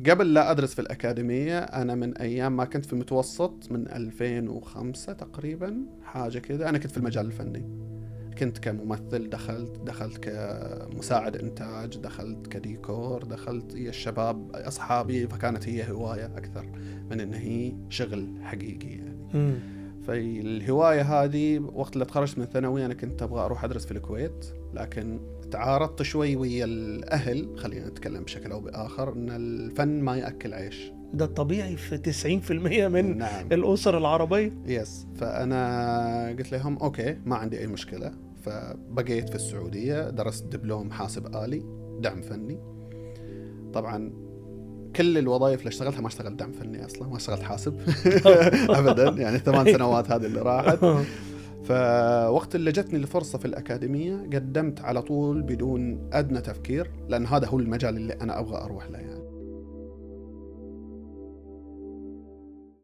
قبل لا أدرس في الأكاديمية، أنا من أيام ما كنت في المتوسط من 2005 تقريبا حاجة كذا، أنا كنت في المجال الفني. كنت كممثل، دخلت كمساعد إنتاج، دخلت كديكور، دخلت هي الشباب أصحابي، فكانت هي هواية أكثر من إن هي شغل حقيقي يعني. فالهواية هذه وقت اللي تخرجت من الثانوية أنا كنت أبغى أروح أدرس في الكويت، لكن تعارضت شوي ويا الأهل، خلينا نتكلم بشكل أو بآخر، أن الفن ما يأكل عيش. ده الطبيعي في 90% من نعم. الأسر العربية. يس. فأنا قلت لهم أوكي ما عندي أي مشكلة، فبقيت في السعودية، درست دبلوم حاسب آلي دعم فني. طبعا كل الوظائف اللي اشتغلتها ما اشتغلت دعم فني أصلا، ما اشتغلت حاسب أبدا يعني 8 سنوات هذه اللي راحت. فوقت اللي جتني الفرصة في الأكاديمية قدمت على طول بدون أدنى تفكير، لأن هذا هو المجال اللي أنا أبغى أروح له يعني.